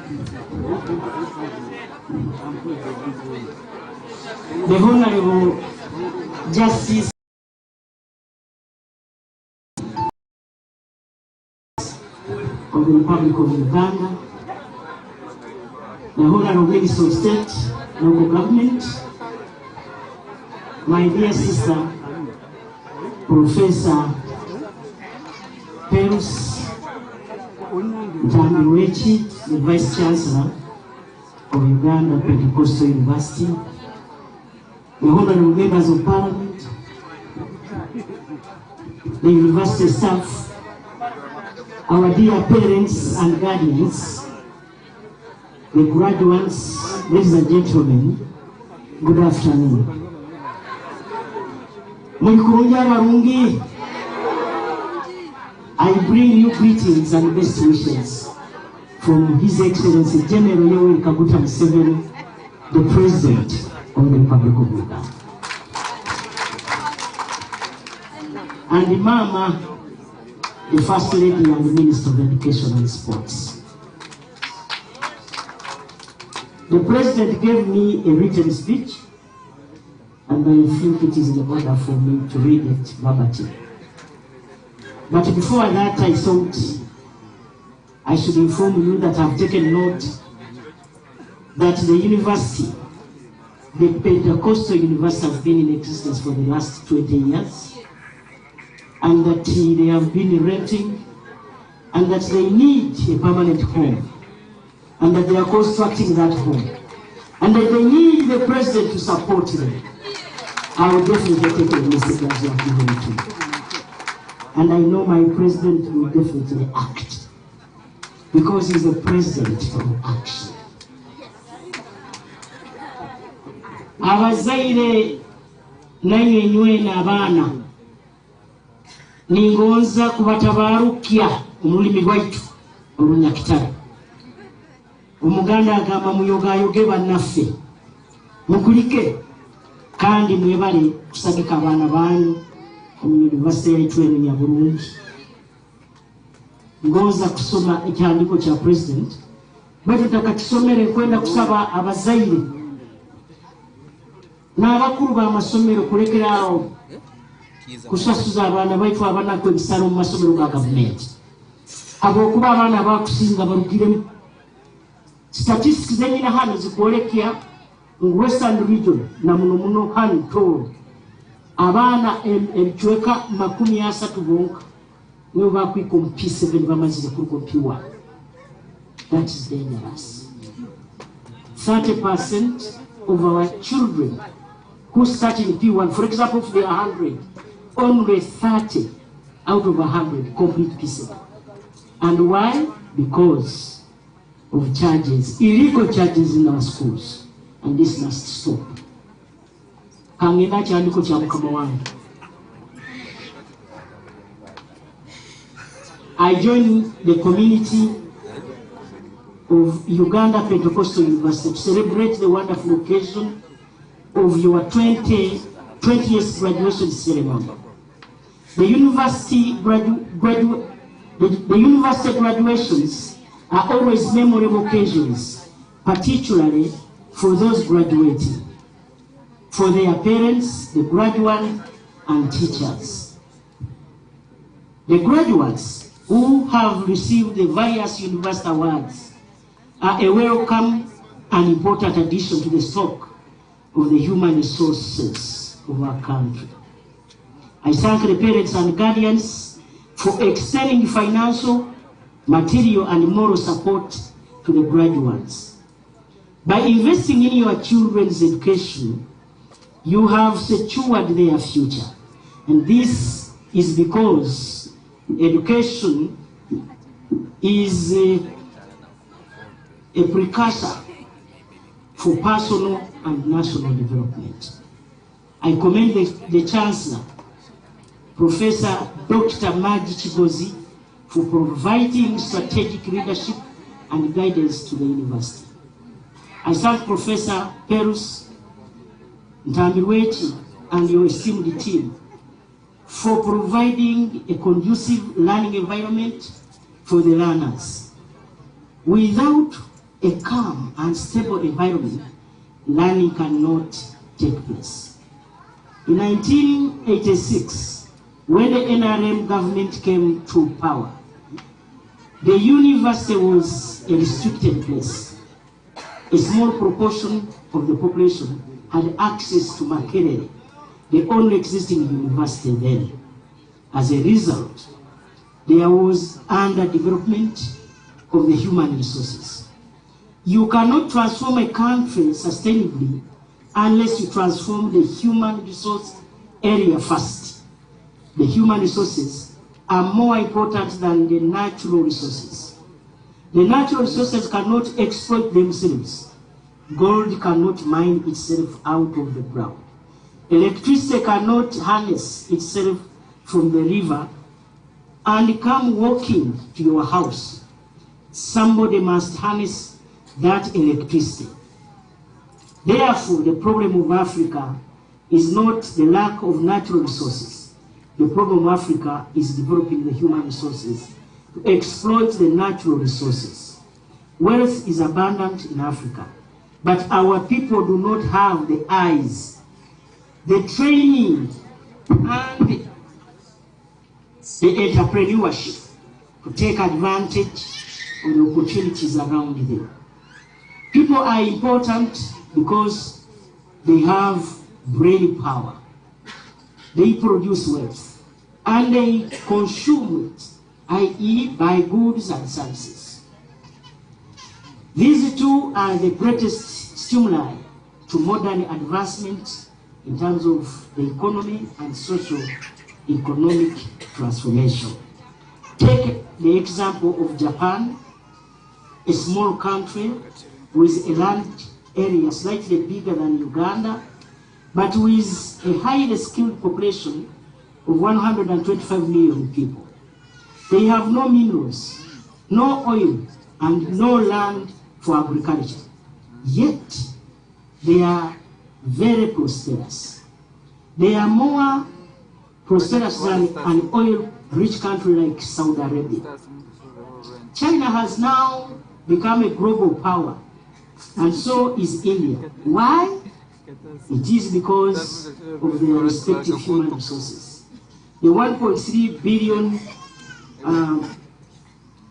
the Honorable Justice of the Republic of Uganda, the Honorable Minister of State, Local Government, my dear sister, Professor Perus Ntambiwechi, the Vice Chancellor of Uganda Pentecostal University, the Honorable Members of Parliament, the university staff, our dear parents and guardians, the graduates, ladies and gentlemen, good afternoon. I bring you greetings and best wishes from His Excellency General Yoweri Kaguta Museveni, the President of the Republic of Uganda. And Mama, the First Lady and the Minister of Education and Sports. The President gave me a written speech, and I think it is in order for me to read it verbatim. But before that, I thought I should inform you that I've taken note that the university, the Pentecostal University, has been in existence for the last 20 years, and that they have been renting, and that they need a permanent home, and that they are constructing that home, and that they need the President to support them. I will definitely take a message as you have given to me. And I know my President will definitely act, because he's the President of action. Abazaire nanye nywe n'abaana ningonza kubatabarukya omulimi lwaitu olunyakitala. Omuganda agamba muyogayoge bannaffe mukulike kandi mwebale kusagika abaana banyu mu yunivasite yaitu eno ya Bulungi. Ngoza kusoma ekyandiko kya President batutaka kisomere kwenda kusaba abazaire n'abakulu b'amasomero kulekerawo kusasuza abaana baitu abanako ebisalo mu masomero ga gavumenti habwokuba abaana bakusinga barugiremu. Statistics zenyina hano zikwolekya mu Western Region na muno hano Toro abaana ebichweka 30 bonka nibo bakwika mu P7 bamazire ku computer. That is dangerous. 30% of our children who start in P1, for example, if they are 100, only 30 out of 100 complete P7. And why? Because of charges, illegal charges in our schools. And this must stop. Kangenda kyandiko kya mukama wange. I join the community of Uganda Pentecostal University to celebrate the wonderful occasion of your 20th graduation ceremony. The university graduations are always memorable occasions, particularly for those graduating, for their parents, the graduate, and teachers. The graduates who have received the various university awards are a welcome and important addition to the stock of the human resources of our country. I thank the parents and guardians for extending financial, material, and moral support to the graduates. By investing in your children's education, you have secured their future. And this is because education is a precursor for personal and national development. I commend the Chancellor, Professor Dr. Magi Chigozi, for providing strategic leadership and guidance to the university. I thank Professor Perus Ntambiwechi and your esteemed team for providing a conducive learning environment for the learners. Without a calm and stable environment, learning cannot take place. In 1986, when the NRM government came to power, the university was a restricted place. A small proportion of the population had access to Makerere, the only existing university then. As a result, there was underdevelopment of the human resources. You cannot transform a country sustainably unless you transform the human resource area first. The human resources are more important than the natural resources. The natural resources cannot exploit themselves. Gold cannot mine itself out of the ground. Electricity cannot harness itself from the river and come walking to your house. Somebody must harness that electricity. Therefore, the problem of Africa is not the lack of natural resources. The problem of Africa is developing the human resources to exploit the natural resources. Wealth is abundant in Africa, but our people do not have the eyes, the training, and the entrepreneurship to take advantage of the opportunities around them. People are important because they have brain power. They produce wealth and they consume it, i.e. buy goods and services. These two are the greatest stimuli to modern advancement in terms of the economy and socio-economic transformation. Take the example of Japan, a small country with a land area slightly bigger than Uganda, but with a highly skilled population of 125 million people. They have no minerals, no oil, and no land for agriculture. Yet, they are very prosperous. They are more prosperous than an oil-rich country like Saudi Arabia. China has now become a global power, and so is India. Why? It is because of their respective human resources. The 1.3 billion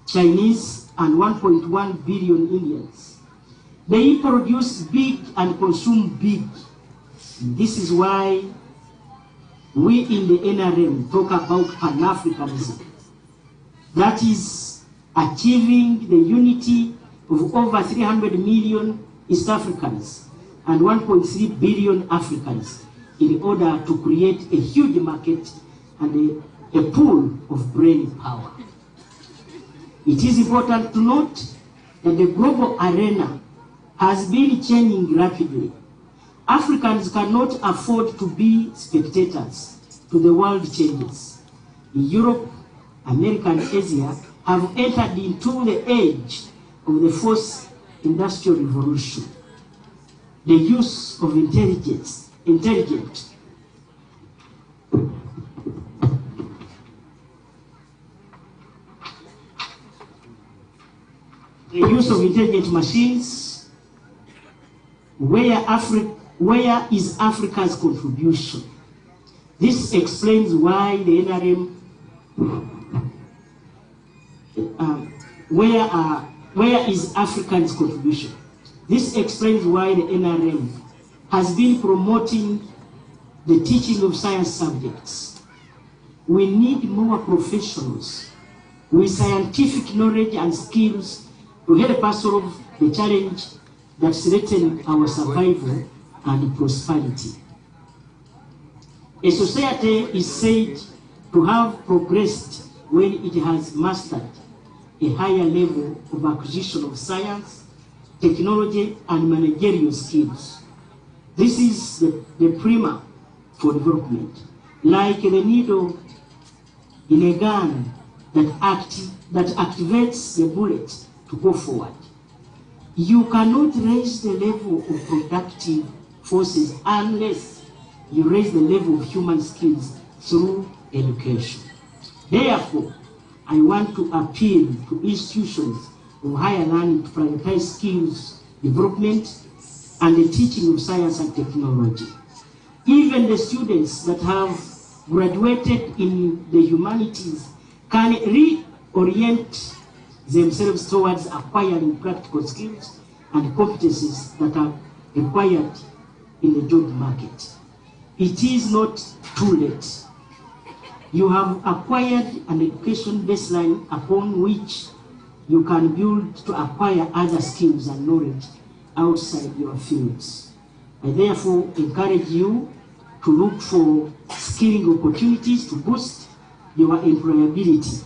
Chinese and 1.1 billion Indians, they produce big and consume big. This is why we in the NRM talk about Pan-Africanism. That is achieving the unity of over 300 million East Africans and 1.3 billion Africans in order to create a huge market and a pool of brain power. It is important to note that the global arena has been changing rapidly. Africans cannot afford to be spectators to the world changes. Europe, America, and Asia have entered into the age of the fourth industrial revolution. The use of intelligence, the use of intelligent machines. Where is Africa's contribution? This explains why the NRM, where is Africa's contribution? This explains why the NRM has been promoting the teaching of science subjects. We need more professionals with scientific knowledge and skills to help us solve the challenge that threatens our survival and prosperity. A society is said to have progressed when it has mastered a higher level of acquisition of science, technology, and managerial skills. This is the primer for development, like the needle in a gun that activates the bullet to go forward. You cannot raise the level of productive forces unless you raise the level of human skills through education. Therefore, I want to appeal to institutions of higher learning to prioritize skills development and the teaching of science and technology. Even the students that have graduated in the humanities can reorient themselves towards acquiring practical skills and competencies that are required in the job market. It is not too late. You have acquired an education baseline upon which you can build to acquire other skills and knowledge outside your fields. I therefore encourage you to look for skilling opportunities to boost your employability,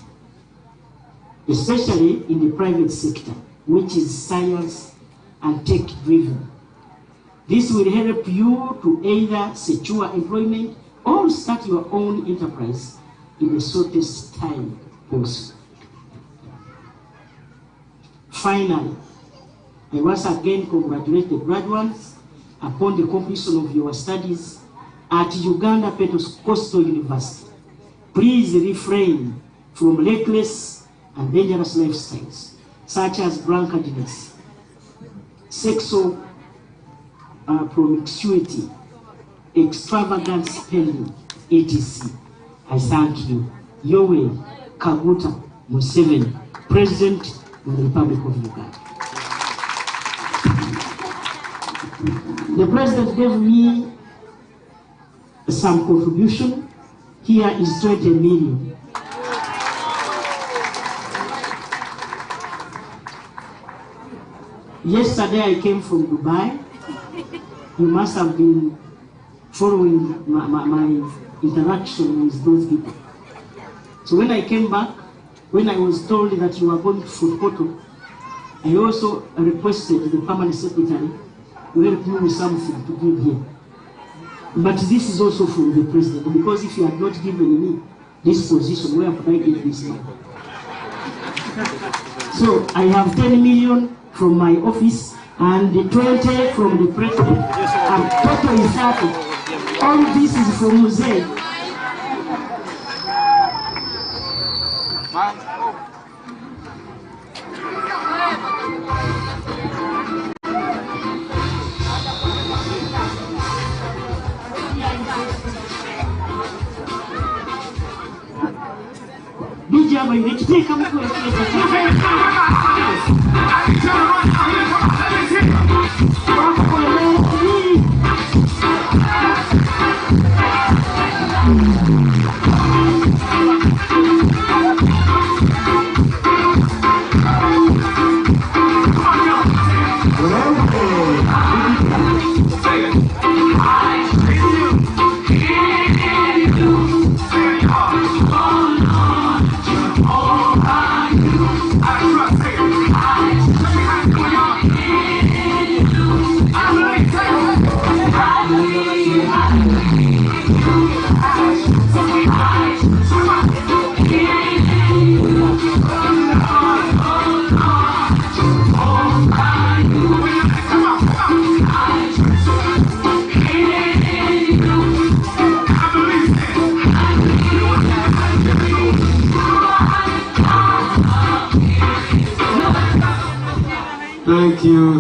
especially in the private sector, which is science and tech driven. This will help you to either secure employment or start your own enterprise in the shortest time possible. Finally, I once again congratulate the graduates upon the completion of your studies at Uganda Pentecostal University. Please refrain from reckless and dangerous lifestyles, such as drunkenness, sexual promiscuity, extravagant spending, etc. I thank you. Yoweri Kaguta Museveni, President of the Republic of Uganda. The President gave me some contribution. Here is 20 million. Yesterday I came from Dubai. You must have been following my interaction with those people. So when I came back, when I was told that you are going to Footkoto, I also requested the permanent secretary to help me with something to give him. But this is also from the president, because if he had not given me this position, where could I get this money? So I have 10 million from my office and the 20 from the president. And total is 30. All this is from Mosaic.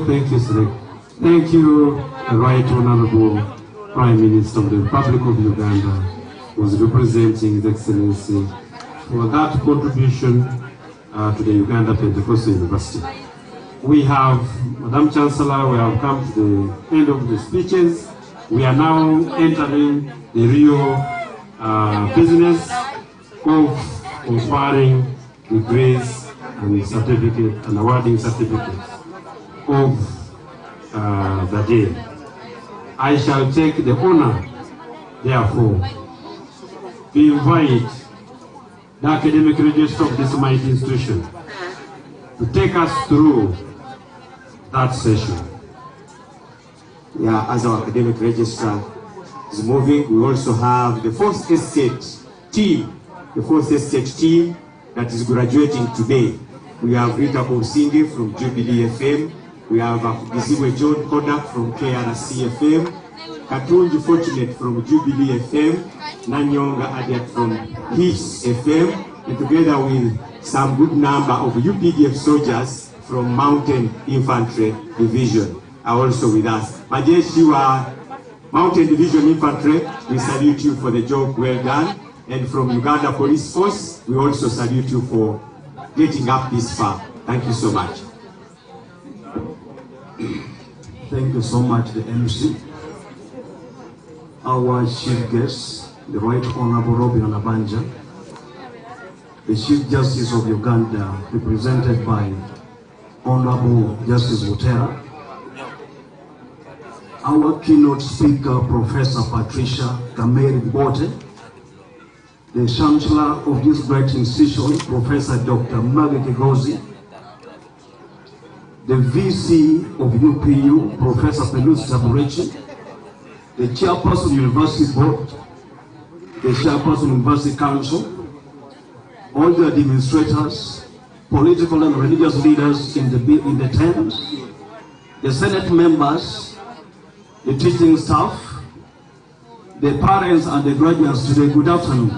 Thank you, sir. Thank you, the Right Honorable Prime Minister of the Republic of Uganda, who is representing His Excellency, for that contribution to the Uganda Pentecostal University. We have, Madam Chancellor, we have come to the end of the speeches. We are now entering the real business of conferring degrees and certificate and awarding certificates of the day. I shall take the honor, therefore, to invite the academic register of this mighty institution to take us through that session. Yeah, as our academic registrar is moving, we also have the Fourth Estate team, that is graduating today. We have Rita Kosindi from Jubilee FM. We have Gizibwe John Kodak from KRC FM, Katunji Fortunate from Jubilee FM, Nanyonga Adiat from His FM, and together with some good number of UPDF soldiers from Mountain Infantry Division are also with us. Majeshi wa Mountain Division Infantry, we salute you for the job well done. And from Uganda Police Force, we also salute you for getting up this far. Thank you so much. Thank you so much, the MC. Our chief guest, the Right Honorable Robin Nabanja, the Chief Justice of Uganda, represented by Honorable Justice Butera, our keynote speaker, Professor Patricia Kameri Bote, the Chancellor of this great institution, Professor Dr. Mage Kigozi, the VC of UPU, Professor Pelusi Taburechi, the Chairperson of University Board, the Chairperson of University Council, all the administrators, political and religious leaders in the tent, the Senate members, the teaching staff, the parents and the graduates today, good afternoon.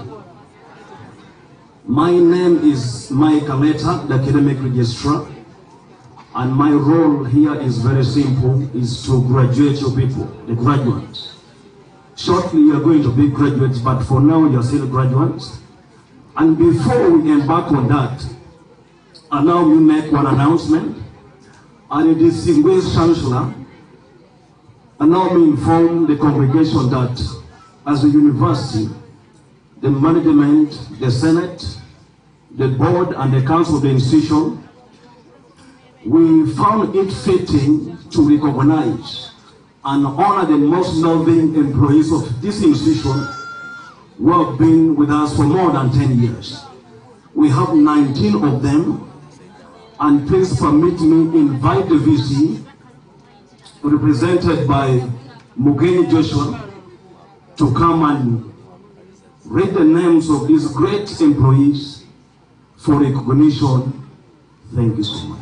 My name is Mike Aleta, the academic registrar, and my role here is very simple, is to graduate your people, the graduates. Shortly you are going to be graduates, but for now you are still graduates. And before we embark on that, allow me to make one announcement. And the distinguished Chancellor, allow me to inform the congregation that as a university, the management, the Senate, the board and the council of the institution, we found it fitting to recognize and honor the most loving employees of this institution who have been with us for more than 10 years. We have 19 of them, and please permit me invite the VC, represented by Mugeni Joshua, to come and read the names of these great employees for recognition. Thank you so much.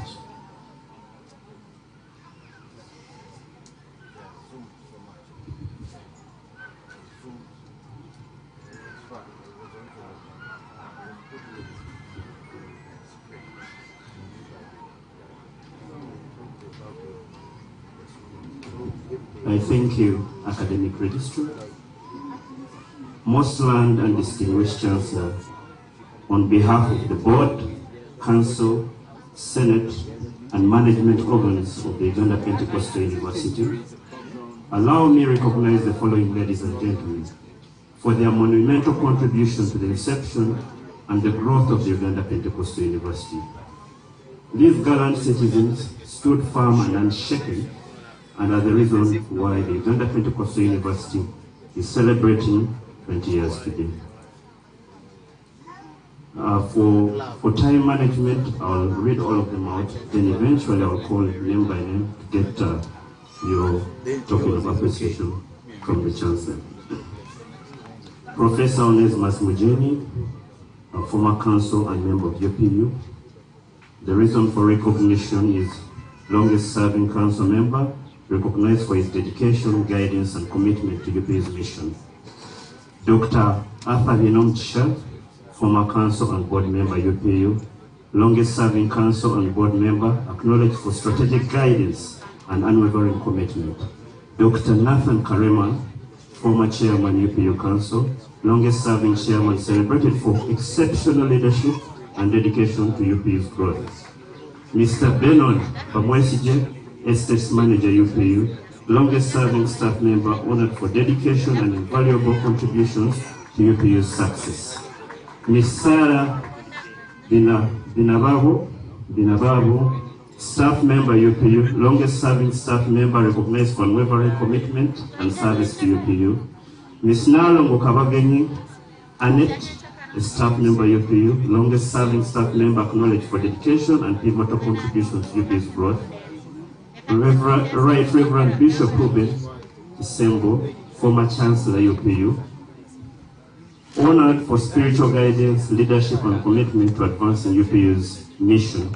I thank you, Academic Registrar, most learned and distinguished Chancellor, on behalf of the Board, Council, Senate, and management organs of the Uganda Pentecostal University. Allow me to recognize the following ladies and gentlemen for their monumental contribution to the reception and the growth of the Uganda Pentecostal University. These gallant citizens stood firm and unshaken, and are the reason why the Uganda Pentecostal University is celebrating 20 years today. For time management, I'll read all of them out, then eventually I'll call name by name to get your token of appreciation from the Chancellor. Professor Onesimus Mujeni, a former council and member of UPU. The reason for recognition is longest serving council member, recognized for his dedication, guidance, and commitment to UPU's mission. Dr. Arthur Hinomchisha, former council and board member UPU, longest serving council and board member, acknowledged for strategic guidance and unwavering commitment. Dr. Nathan Karema, former chairman UPU council, longest serving chairman, celebrated for exceptional leadership and dedication to UPU's growth. Mr. Benon Bamwesije, Estates Manager UPU, longest serving staff member, honored for dedication and invaluable contributions to UPU's success. Ms. Sarah Binababu, staff member UPU, longest serving staff member, recognized for unwavering commitment and service to UPU. Ms. Nalongo Kabagenyi Annette, a staff member UPU, longest serving staff member, acknowledged for dedication and pivotal contributions to UPU's growth. Reverend Bishop Ruben Isembo, former Chancellor UPU, honored for spiritual guidance, leadership, and commitment to advancing UPU's mission.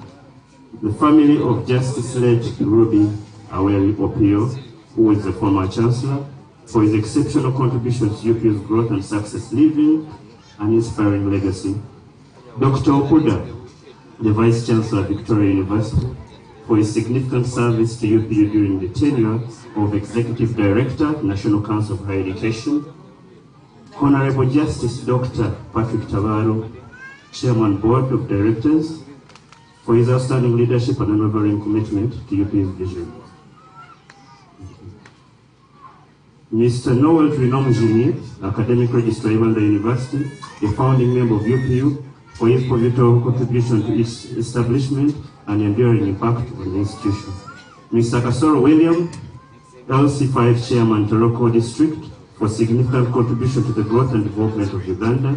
The family of Justice Led Ruby Aweri Opio, who is the former Chancellor, for his exceptional contributions to UPU's growth and success, leaving an inspiring legacy. Dr. Okuda, the Vice Chancellor of Victoria University, for his significant service to UPU during the tenure of Executive Director, National Council of Higher Education. Honorable Justice Dr. Patrick Tabaro, Chairman Board of Directors, for his outstanding leadership and unwavering commitment to UPU's vision. Mr. Noel Trinomjini, Academic Registrar, Uganda University, a founding member of UPU, for his pivotal contribution to its establishment and enduring impact on the institution. Mr. Kasoro William, LC5 Chairman, Toroko District, for significant contribution to the growth and development of Uganda.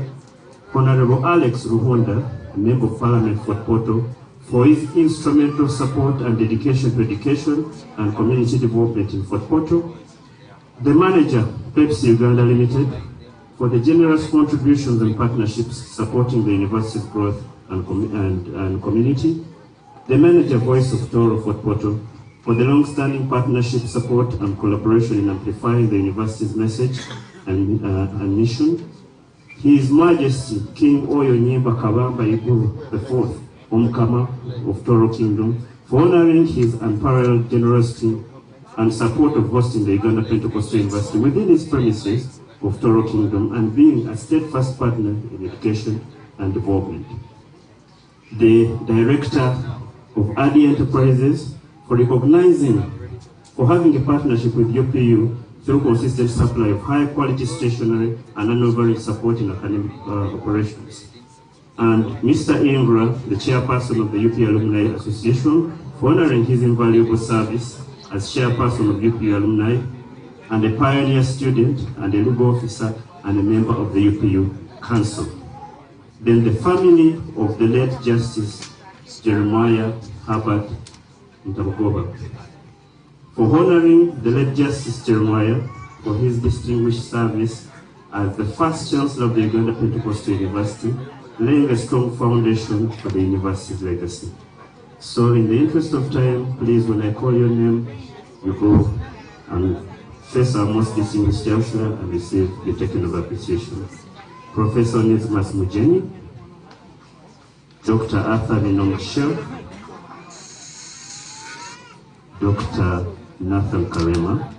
Honorable Alex Ruhunda, Member of Parliament for Porto, for his instrumental support and dedication to education and community development in Fort Portal. The manager, Pepsi Uganda Limited, for the generous contributions and partnerships supporting the university's growth and community. The manager, Voice of Toro Fort Portal, for the long-standing partnership, support, and collaboration in amplifying the university's message and mission. His Majesty King Oyo Nyimba Kabamba Iguru IV, Omukama of Toro Kingdom, for honoring his unparalleled generosity and support of hosting the Uganda Pentecostal University within its premises of Toro Kingdom and being a steadfast partner in education and development. The Director of ADI Enterprises, for having a partnership with UPU through consistent supply of high quality stationery and unwavering support in academic operations. And Mr. Ingra, the chairperson of the UPU Alumni Association, for honoring his invaluable service as chairperson of UPU Alumni and a pioneer student and a legal officer and a member of the UPU Council. Then the family of the late Justice Jeremiah Herbert Ntabugoba, for honoring the late Justice Jeremiah for his distinguished service as the first Chancellor of the Uganda Pentecostal University, laying a strong foundation for the university's legacy. So in the interest of time, please, when I call your name, you go and face our most distinguished Chancellor and receive the token of appreciation. Professor Nizmas Mujeni, Dr. Arthur Minomshe, Dr. Nathan Karema,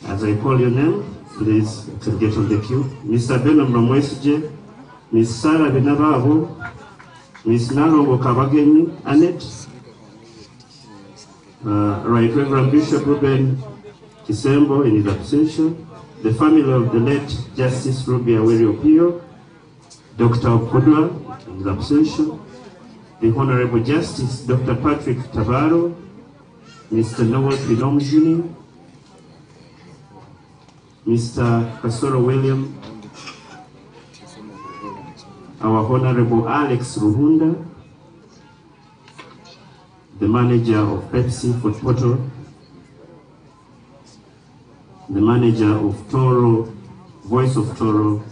as I call your name, please to get on the queue. Mr. Benom Ramwesije, Ms. Sarah Benabavo, Ms. Narongo Kabageni, Annette, Right Reverend Bishop Ruben Kisembo in his absentia, the family of the late Justice Ruby Aweri Opio, Dr. Okodwa in his absentia, the Honorable Justice Dr. Patrick Tabaro, Mr. Noel Trinomjini, Mr. Kasoro William, our Honorable Alex Ruhunda, the manager of Pepsi Fort Portal, the manager of Toro, Voice of Toro,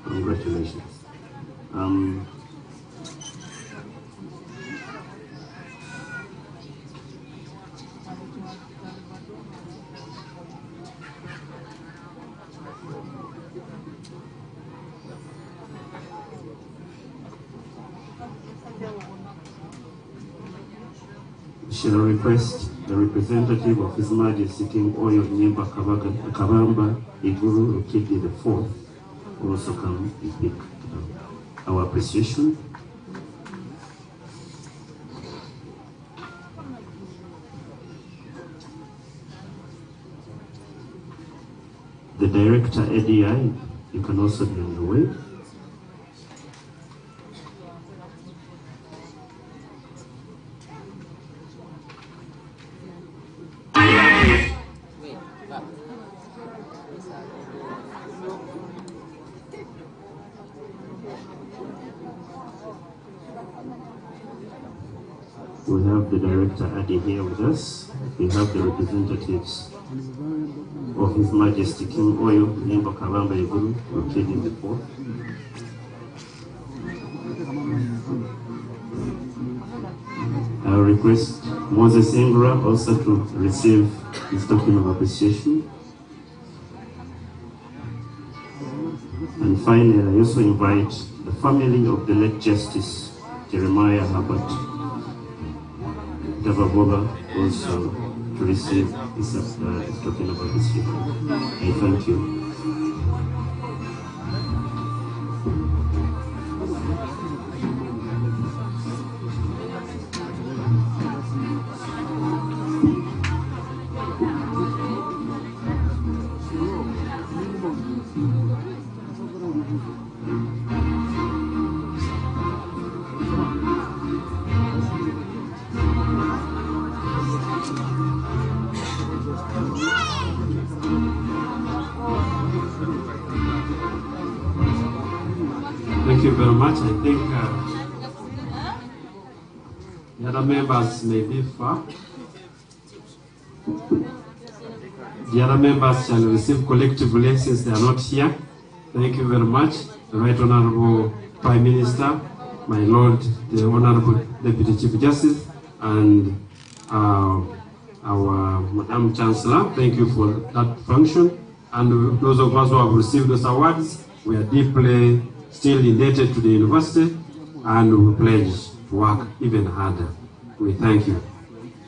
congratulations. shall request the representative of His Majesty King Oyo Nyimba Kabamba Iguru Rukidi IV also come and make our appreciation. The Director ADI, you can also be on the way. We have the Director Adi here with us. We have the representatives of His Majesty King Oyo Nyimba Kabamba Iguru Rukidi IV. I request Moses Ingra also to receive his token of appreciation. And finally, I also invite the family of the late Justice Jeremiah Herbert Davaboga also to receive his token of appreciation. I thank you. Thank you very much. I think the other members may be far. The other members shall receive collectively since they are not here. Thank you very much. The Right Honorable Prime Minister, my Lord, the Honorable Deputy Chief Justice, and our Madam Chancellor. Thank you for that function. And those of us who have received those awards, we are deeply still indebted to the university, and we pledge to work even harder. We thank you.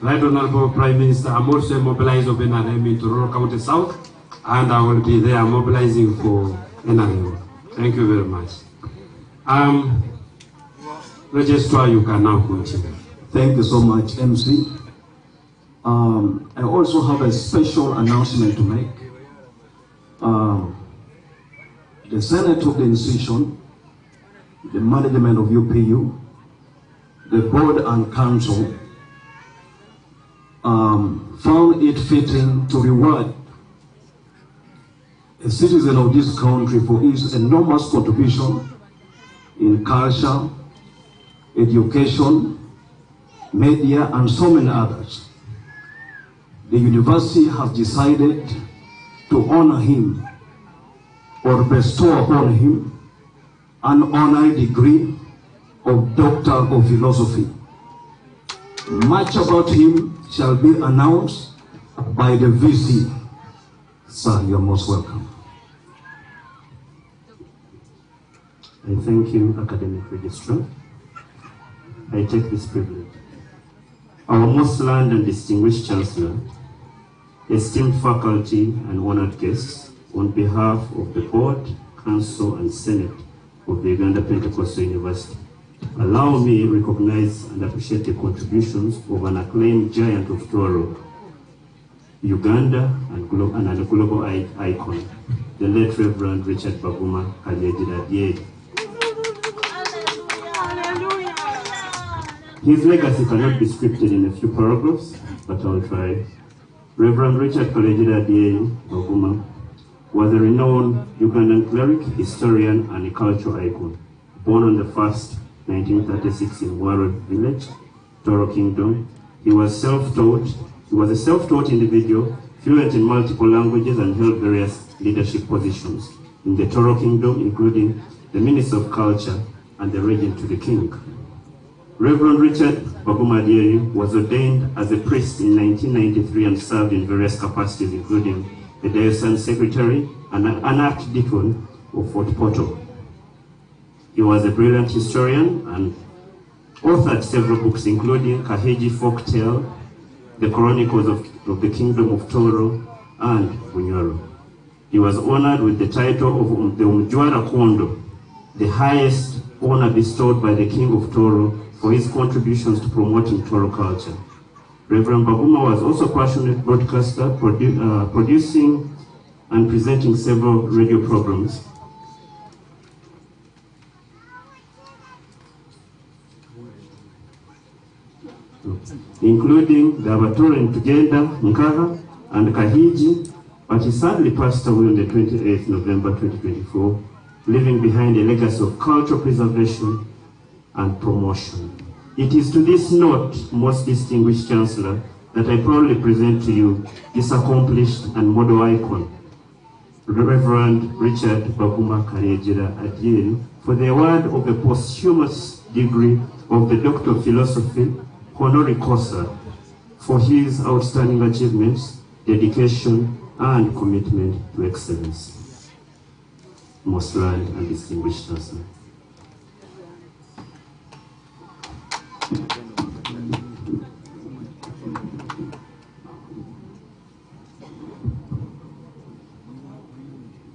Right Honorable Prime Minister, I'm also mobilized of NRM in Tororo County South, and I will be there mobilizing for NRM. Thank you very much. Registrar, you can now continue. Thank you so much, MC. I also have a special announcement to make. The Senate of the institution, the management of UPU, the board and council found it fitting to reward a citizen of this country for his enormous contribution in culture, education, media, and so many others. The university has decided to honor him or bestow upon him an honorary degree of Doctor of Philosophy. Much about him shall be announced by the VC. Sir, you are most welcome. I thank you, Academic Registrar. I take this privilege. Our most learned and distinguished Chancellor, esteemed faculty and honored guests, on behalf of the Board, Council, and Senate of the Uganda Pentecostal University, allow me to recognize and appreciate the contributions of an acclaimed giant of Toro, Uganda, and a global icon, the late Reverend Richard Baguma Kalejidadye. His legacy cannot be scripted in a few paragraphs, but I'll try. Reverend Richard Kalejidadye Baguma was a renowned Ugandan cleric, historian, and a cultural icon. Born on the 1st, 1936 in Warroad Village, Toro Kingdom, he was self-taught. He was a self-taught individual, fluent in multiple languages, and held various leadership positions in the Toro Kingdom, including the Minister of Culture and the Regent to the King. Reverend Richard Baguma Dieri was ordained as a priest in 1993 and served in various capacities, including the Diocesan Secretary and an Archdeacon of Fort Portal. He was a brilliant historian and authored several books, including Kahiji Folktale, the Chronicles of the Kingdom of Toro and Bunyoro. He was honored with the title of the Umjwara Kondo, the highest honor bestowed by the King of Toro for his contributions to promoting Toro culture. Reverend Baguma was also a passionate broadcaster, producing and presenting several radio programs. Including the Abatoran Tugenda, Nkara, and Kahiji, but he sadly passed away on the 28th November 2024, leaving behind a legacy of cultural preservation and promotion. It is to this note, most distinguished Chancellor, that I proudly present to you this accomplished and model icon, Reverend Richard Baguma Karejera Adieri, for the award of the posthumous degree of the Doctor of Philosophy, honoris causa, for his outstanding achievements, dedication, and commitment to excellence. Most learned and distinguished Chancellor.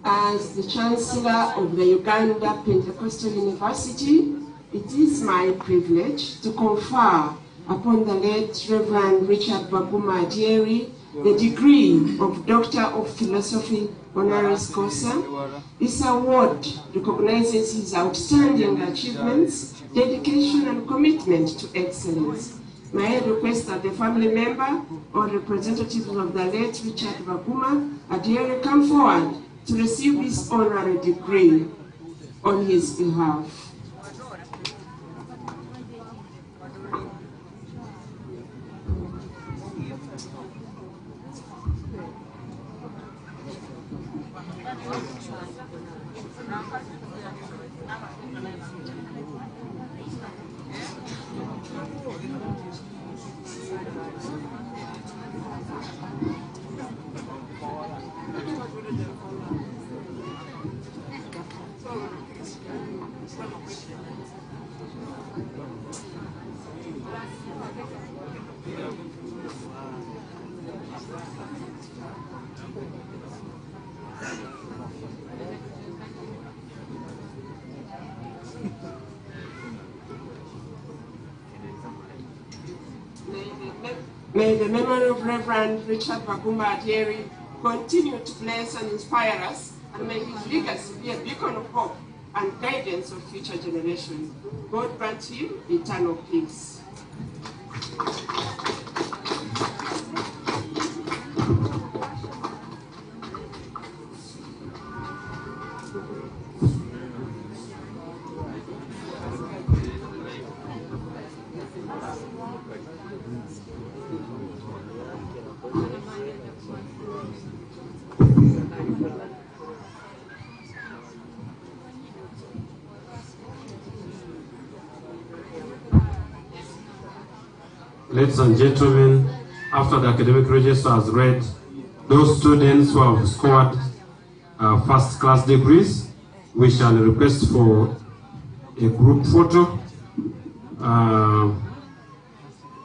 As the Chancellor of the Uganda Pentecostal University, it is my privilege to confer upon the late Reverend Richard Baguma Adieri the degree of Doctor of Philosophy honoris causa. This award recognizes his outstanding achievements, dedication, and commitment to excellence. May I request that the family member or representative of the late Richard Baguma Adieri come forward to receive this honorary degree on his behalf. May the memory of Reverend Richard Baguma Adieri continue to bless and inspire us, and may his legacy be a beacon of hope and guidance of future generations. God grant him eternal peace. Ladies and gentlemen, after the academic register has read those students who have scored first-class degrees, we shall request for a group photo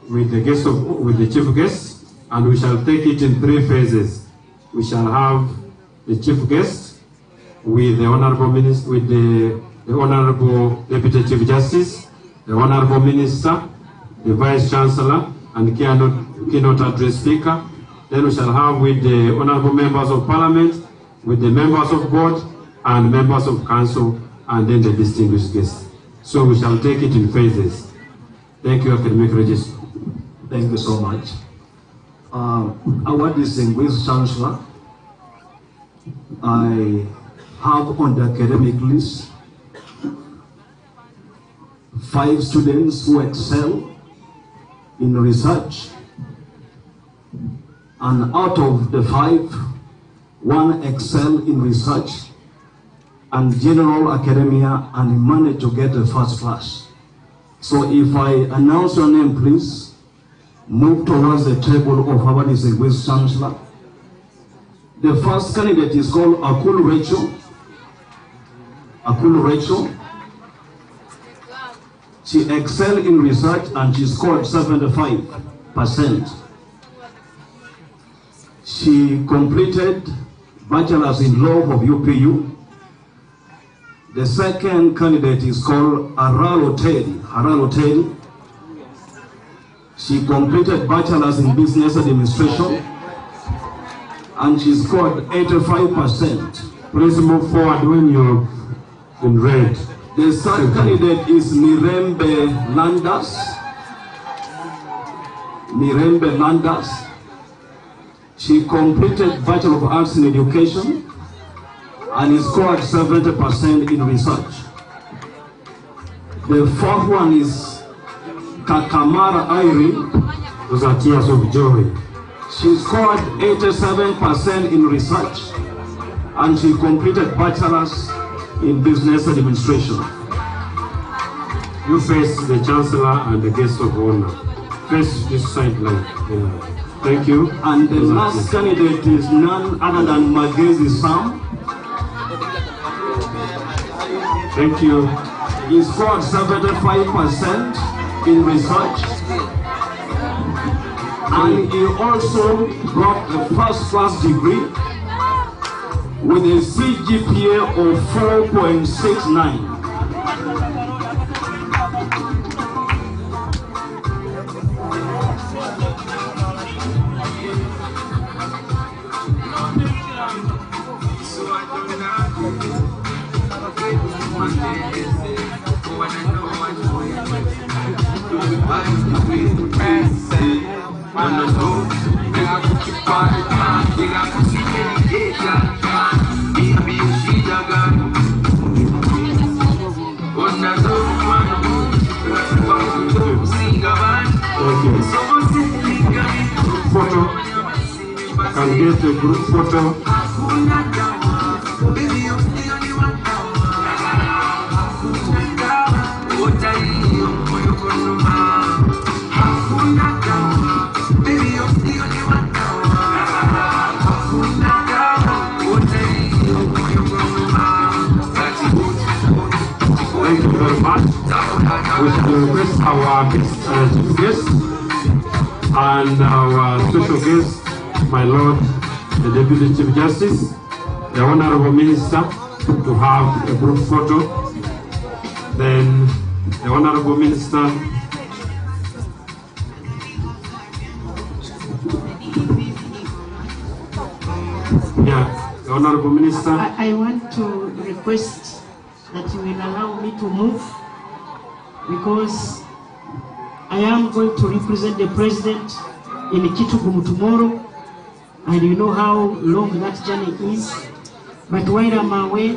with the chief guest, and we shall take it in 3 phases. We shall have the chief guest with the honorable minister, with the honorable deputy chief justice, the honorable minister, the vice chancellor, and keynote address speaker. Then we shall have with the honorable members of parliament, with the members of board and members of council, and then the distinguished guests. So we shall take it in phases. Thank you, academic register. Thank you so much. Our distinguished chancellor, I have on the academic list 5 students who excel in research, and out of the 5, 1 excel in research and general academia, and he managed to get a first class. So if I announce your name, please move towards the table of our distinguished chancellor. The first candidate is called Akul Rachel. Akul Rachel. She excelled in research and she scored 75%. She completed Bachelor's in Law of UPU. The second candidate is called Aralo Teddy. She completed Bachelor's in Business Administration and she scored 85%. Please move forward when you're in red. The third candidate is Mirembe Landas. She completed Bachelor of Arts in Education and he scored 70% in research. The fourth one is Kakamara Irene. Those are tears of joy. She scored 87% in research and she completed Bachelor's in Business Administration. You face the Chancellor and the guest of honor. Face this side line. Yeah. Thank you. And the last candidate is none other than Magezi Sam. Thank you. He scored 75% in research. And he also got a first-class degree with a CGPA of 4.69. Photo. Can get a group photo. Thank you very much. We shall request our chief guest and our special guest, my Lord, the Deputy Chief Justice, the Honorable Minister, to have a group photo. Then the Honorable Minister, the Honorable Minister. I want to request that you will allow me to move because I am going to represent the President in Kitugumu tomorrow, and you know how long that journey is. But while I'm away,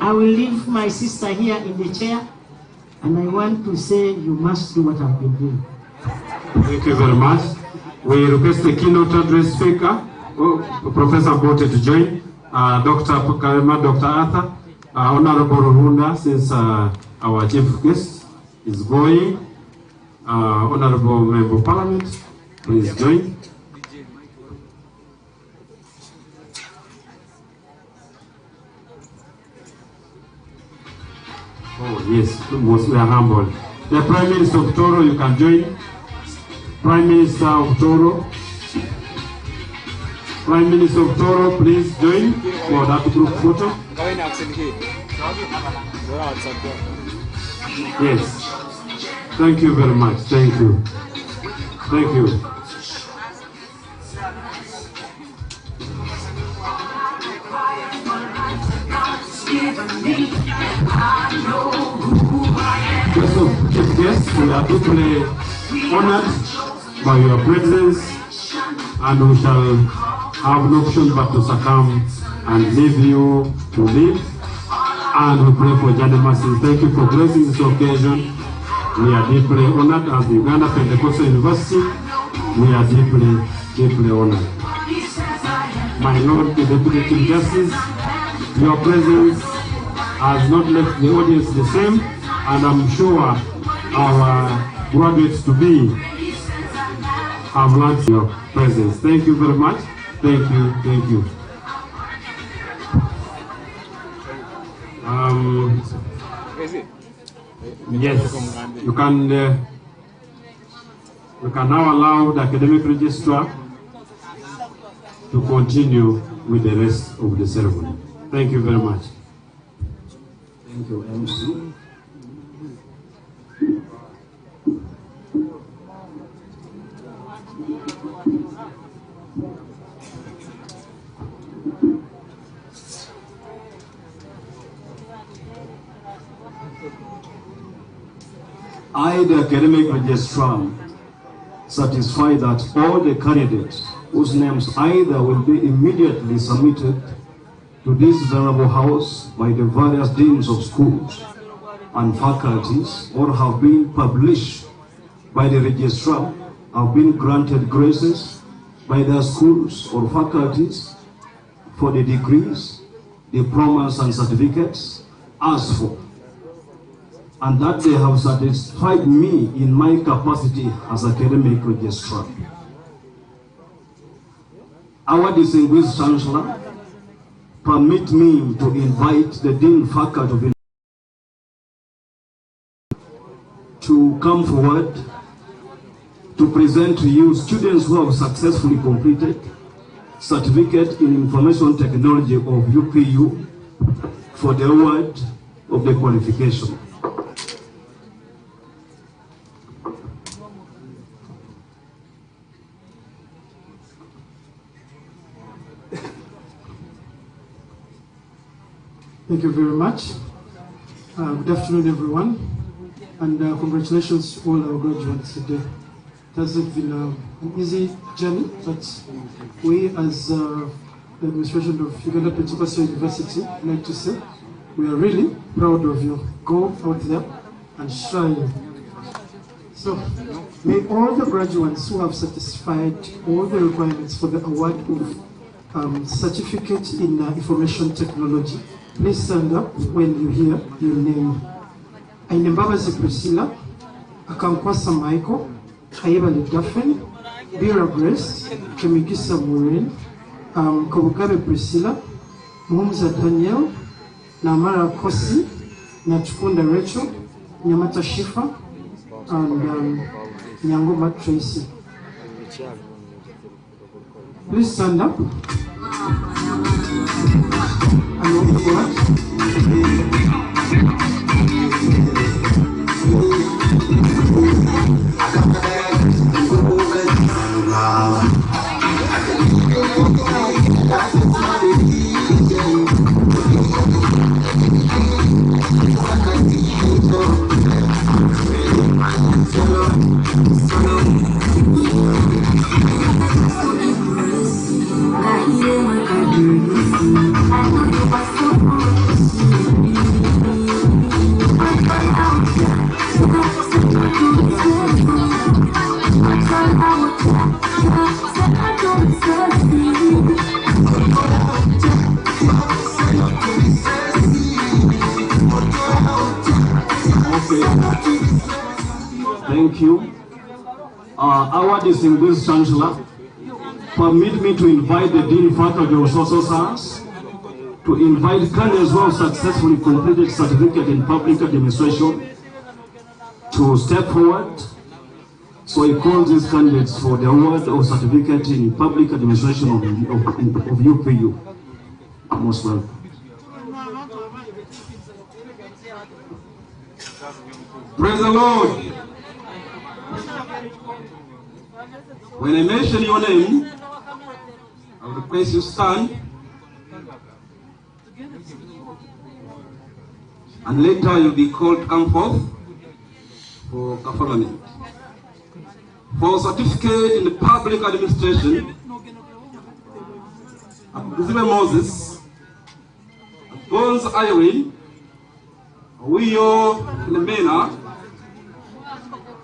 I will leave my sister here in the chair, and I want to say you must do what I've been doing. Thank you very much. We request the keynote address speaker, Professor Bote, to join. Dr. Karema, Dr. Arthur, Honorable Ruhunda, since our chief guest is going. Honorable Member of Parliament, please join. Oh yes, we are humbled. The Prime Minister of Toro, you can join. Prime Minister of Toro. Prime Minister of Toro, please join for that group photo. Yes. Thank you very much. Thank you. Thank you. Yes, we are deeply honored by your presence, and we shall have no option but to succumb and leave you to live. And we pray for Johnny mercy. Thank you for blessing this occasion. We are deeply honored as the Uganda Pentecostal University. We are deeply, deeply honored. My Lord, the Deputy Chief Justice, your presence has not left the audience the same, and I'm sure our graduates to be have learned your presence. Thank you very much. Thank you. Thank you. Yes, you can. We can now allow the academic registrar to continue with the rest of the ceremony. Thank you very much. Thank you, MC. I, the academic registrar, certify that all the candidates whose names either will be immediately submitted to this venerable house by the various deans of schools and faculties or have been published by the registrar have been granted graces by their schools or faculties for the degrees, diplomas and certificates asked for, and that they have satisfied me in my capacity as academic registrar. Our distinguished Chancellor, permit me to invite the Dean Faculty to come forward to present to you students who have successfully completed Certificate in Information Technology of UPU for the award of the qualification. Thank you very much. Good afternoon, everyone, and congratulations to all our graduates today. It hasn't been an easy journey, but we, as the administration of Uganda Pentecostal University, like to say, we are really proud of you. Go out there and shine. So, may all the graduates who have satisfied all the requirements for the award of Certificate in Information Technology, please stand up when you hear your name. Ainembabazi Priscilla, Akankwasa Michael, Ayebale Daphne, Bira Grace, Kemigisa Maureen, Kobugabe Priscilla, Muhumza Daniel, Namara Kosi, Nachukunda Rachel, Nyamata Shifa, and Nyangoma Tracy. Please stand up. And walk forward. Thank you. Our distinguished Chancellor, permit me to invite the Dean Faculty of Social Science to invite candidates who have successfully completed Certificate in Public Administration to step forward. So he calls these candidates for the award of Certificate in Public Administration of UPU. Most welcome. Praise the Lord. When I mention your name, I will request you stand. And later you'll be called to come forth for conferment. For Certificate in the Public Administration, Zibe Moses, Bones Irene, Wiyo Lemena,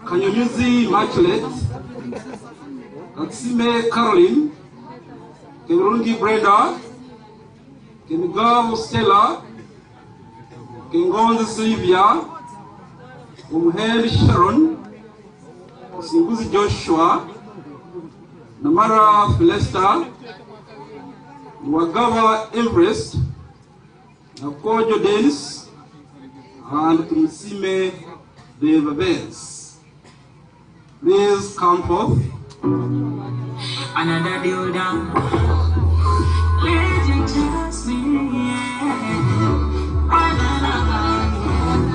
Kanyonyuzi Immaculate, Katsime Caroline, Kemurungi Brenda, Kemigavu Stella, Kengonzi Sylvia, Umhel Sharon, Singuzi Joshua, Namara Philesta, Wagava Everest, Nakojo Dennis, and Kimisime Deva Benz. Please come forth. Another deal down. Let you trust me,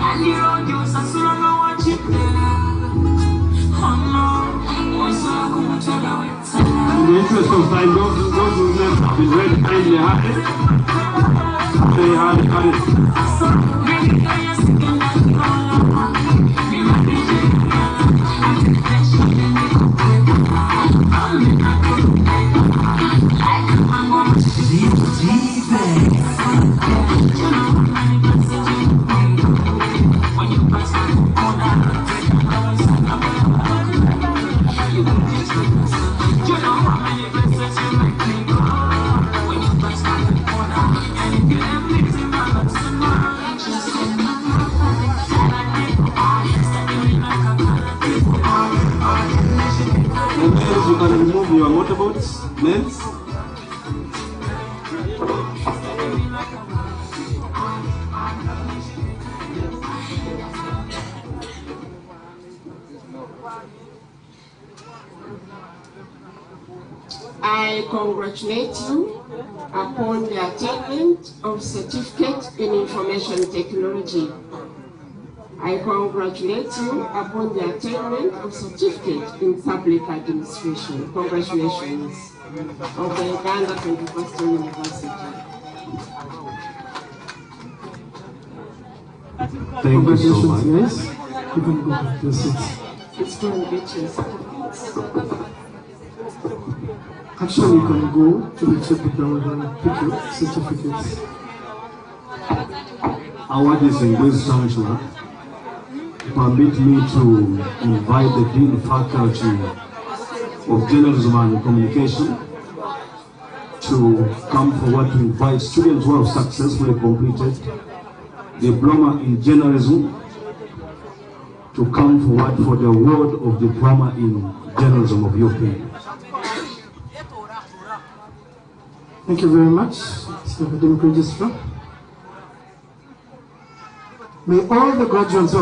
and you don't use us, so I know what you do. Oh no, what's up, come to the winter. In the interest of time, those whose names have been read kindly had it. They had it. You can remove your motorboats, names. I congratulate you upon the attainment of Certificate in Information Technology. I congratulate you upon the attainment of Certificate in Public Administration. Congratulations of the Uganda Pentecostal University. Thank you so much. Yes, you can go to your seats. It's going to get your certificates. Actually, you can go to the chapel down and pick your certificates. Our distinguished chancellor, permit me to invite the Dean Faculty of Journalism and Communication to come forward to invite students who have successfully completed Diploma in Journalism to come forward for the award of Diploma in Journalism of UP. Thank you very much, Mr. Academic Registrar. May all the graduates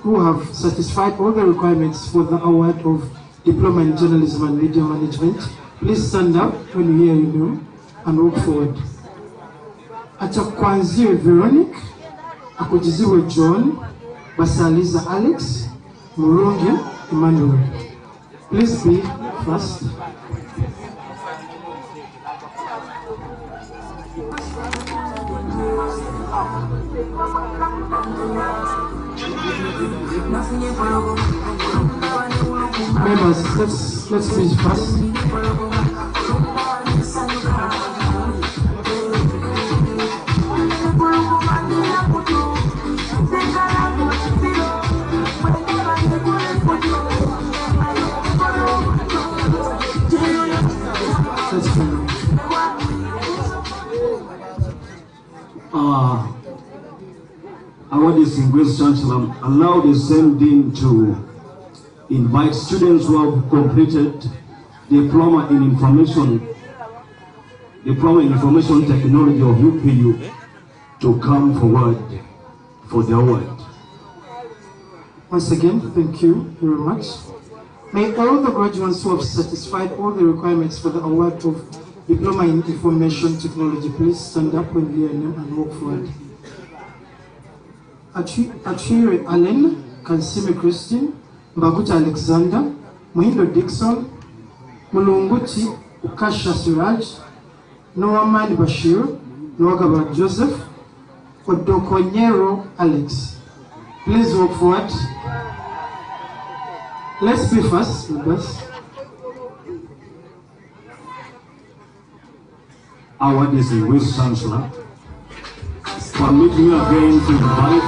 who have satisfied all the requirements for the award of Diploma in Journalism and Media Management, please stand up when you hear your name and walk forward. Achakwanziwe Veronique, Akujiziwe John, Basaliza Alex, Murungi Emmanuel. Please be first. Members, let's finish fast. Our distinguished chancellor, allow the same dean to invite students who have completed Diploma in Information Technology of UPU to come forward for the award. Once again, thank you very much. May all the graduates who have satisfied all the requirements for the award of Diploma in Information Technology please stand up when you hear name and walk forward. Achire Allen, Kansime Christine, Mbaguta Alexander, Muhindo Dixon, Mulunguti Ukasha Siraj, Noaman Bashir, Noagaba Joseph, Odokonyero Alex. Please walk forward. Let's be fast, members. Our distinguished chancellor, permit me again to invite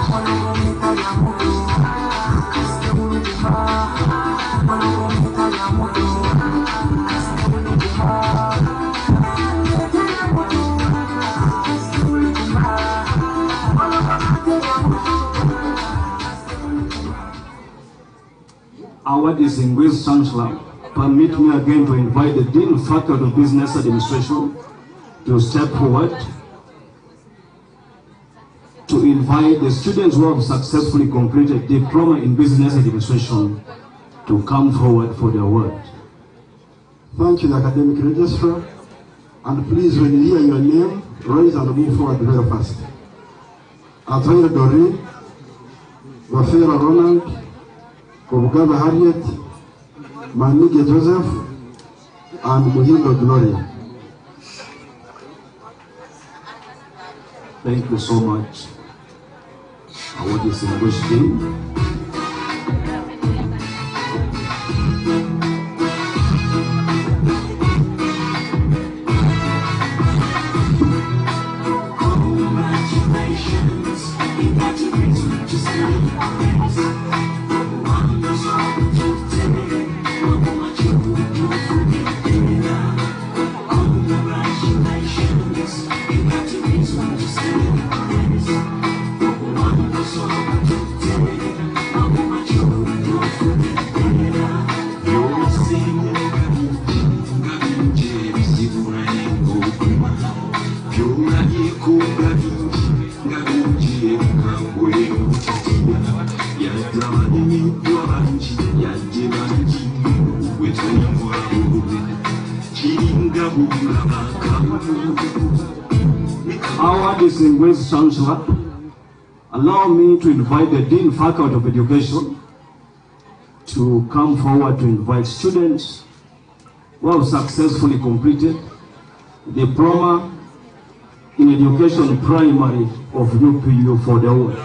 our distinguished chancellor, permit me again to invite the Dean Faculty of Business Administration to step forward to invite the students who have successfully completed Diploma in Business Administration to come forward for the award. Thank you, the academic registrar. And please, when you hear your name, raise and move forward very fast. Atoya Doreen, Wafera Ronald, Kobugaba Harriet, Manige Joseph, and Muhindo Gloria. Thank you so much. Award is in Bush team. Our distinguished Chancellor, allow me to invite the Dean Faculty of Education to come forward to invite students who have successfully completed the diploma in education primary of UPU for the award.